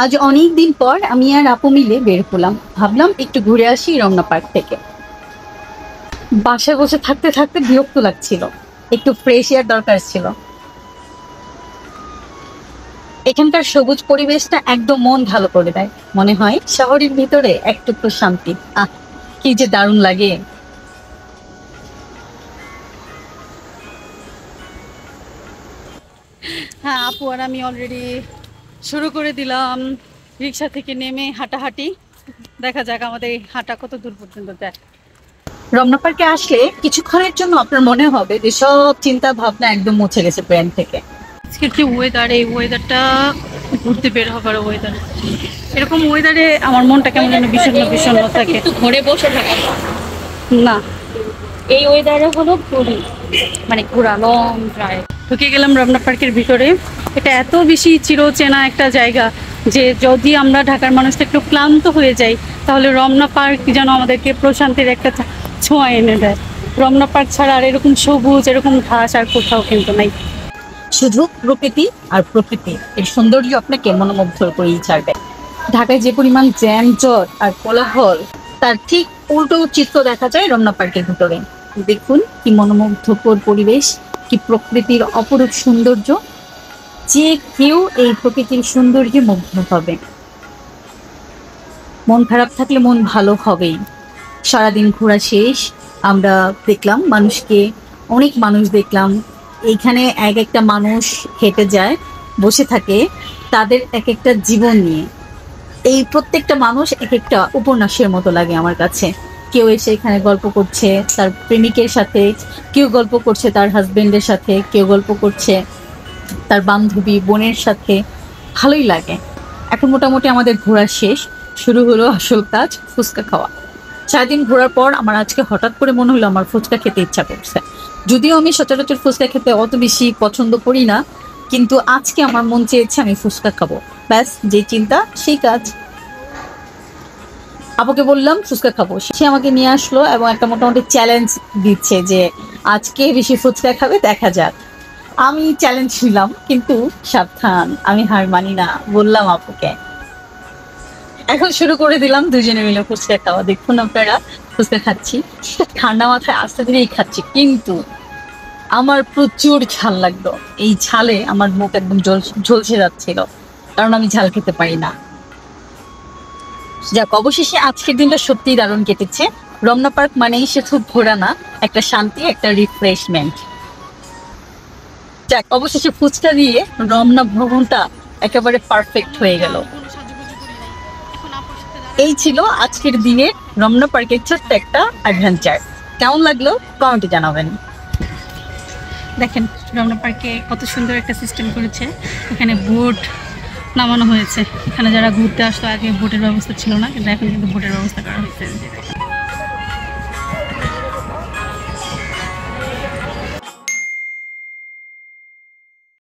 আজ অনেক দিন পর আমি আর আপু মিলে বের হলাম, ভাবলাম একটু ঘুরে আসি রমনা পার্ক থেকে। বাসায় বসে থাকতে থাকতে বিরক্ত লাগছিল, একটু ফ্রেশ এয়ার দরকার ছিল। এখানকার সবুজ পরিবেশটা একদম মন ভালো করে দেয়, মনে হয় শহরের ভিতরে একটুকু শান্তি। আহ, কি যে দারুণ লাগে। হ্যাঁ, আপু আর আমি অলরেডি শুরু করে দিলাম রিক্সা থেকে নেমে হাঁটাহাঁটি। দেখা যাক আমাদের এই হাঁটা কত দূর পর্যন্ত যায়। রমনা পার্কে আসলে কিছুক্ষণের জন্য আপনার মনে হবে যে সব চিন্তা ভাবনা একদম মুছে গেছে ব্রেন থেকে। আজকের যে ওয়েদার, এই ওয়েদারটা ঘুরতে বের হবার ওয়েদার। এরকম ওয়েদারে আমার মনটা কেমন যেন বিষণ্ণ বিষণ্ণ থাকে। ঘরে বসে থাকা না, এই ওয়েদারে হলো ঘুরি, মানে ঘোরা লং ড্রাইভ। ঢুকে গেলাম রমনা পার্কের ভিতরে। এটা এত বেশি চিরচেনা একটা জায়গা যে যদি আমরা ঢাকার মানুষটা একটু ক্লান্ত হয়ে যাই, তাহলে রমনা পার্ক যেন আমাদেরকে প্রশান্তির একটা ছোঁয়া এনে দেয়। রমনা পার্ক ছাড়া আর এরকম সবুজ, এরকম ঘাস আর কোথাও কিন্তু নাই। শুধু প্রকৃতি আর প্রকৃতি, এর সৌন্দর্য আপনাকে মনোমুগ্ধ করেই ছাড়বে। ঢাকায় যে পরিমাণ যানজট আর কোলাহল, তার ঠিক উল্টো চিত্র দেখা যায় রমনা পার্কের ভিতরে। দেখুন কি মনোমুগ্ধকর পরিবেশ, কি প্রকৃতির অপরূপ সৌন্দর্য। যে কেউ এই প্রকৃতির সৌন্দর্যে মুগ্ধ হবে। মন খারাপ থাকলে মন ভালো হবেই। সারাদিন ঘোরা শেষ, আমরা দেখলাম মানুষকে, অনেক মানুষ দেখলাম। এইখানে এক একটা মানুষ হেঁটে যায়, বসে থাকে তাদের এক একটা জীবন নিয়ে। এই প্রত্যেকটা মানুষ এক একটা উপন্যাসের মতো লাগে আমার কাছে। কেউ এসে এখানে গল্প করছে তার প্রেমিকের সাথে, কেউ গল্প করছে তার হাজবেন্ডের সাথে, কেউ গল্প করছে তার বান্ধবী বোনের সাথে। ভালোই লাগে। এখন মোটামুটি আমাদের ঘোরা শেষ, শুরু হলো আসল কাজ, ফুচকা খাওয়া। সারাদিন ঘোরার পর আমার আজকে হঠাৎ করে মনে হলো আমার ফুচকা খেতে ইচ্ছা করছে। যদিও আমি সচরাচর ফুচকা খেতে অত বেশি পছন্দ করি না, কিন্তু আজকে আমার মন চেয়েছে আমি ফুচকা খাবো। ব্যাস, যে চিন্তা সেই কাজ। আপুকে বললাম ফুচকা খাবো, সে আমাকে নিয়ে আসলো এবং একটা মোটামুটি চ্যালেঞ্জ দিচ্ছে যে আজকে বেশি ফুচকা খাবে, দেখা যাক। আমি চ্যালেঞ্জ নিলাম, কিন্তু সাবধান, আমি হার মানি না, বললাম আপুকে। এখন শুরু করে দিলাম দুজনে মিলে ফুচকা খাওয়া। দেখুন আপনারা, ফুচকা খাচ্ছি, ঠান্ডা মাথায় আস্তে ধীরেই খাচ্ছি, কিন্তু আমার প্রচুর ঝাল লাগলো। এই ঝালে আমার মুখ একদম ঝলসে যাচ্ছিল, কারণ আমি ঝাল খেতে পারি না। যাক, অবশেষে আজকের দিনটা সত্যিই দারুণ কেটেছে। রমনা পার্ক মানেই শুধু ঘোরা না, একটা শান্তি, একটা রিফ্রেশমেন্ট। যাক, অবশেষে ফুচকা দিয়ে রমনা ভ্রমণটা একেবারে পারফেক্ট হয়ে গেল। এই ছিল আজকের দিনের রমনা পার্কের ছোট্ট একটা অ্যাডভেঞ্চার। কেমন লাগলো কমেন্টে জানাবেন। দেখেন রমনা পার্কে কত সুন্দর একটা সিস্টেম করেছে। এখানে বোট নামানো হয়েছে। এখানে যারা ঘুরতে আসতো আগে বোটের ব্যবস্থা ছিল না, কিন্তু এখন কিন্তু বোটের ব্যবস্থা করা হয়েছে।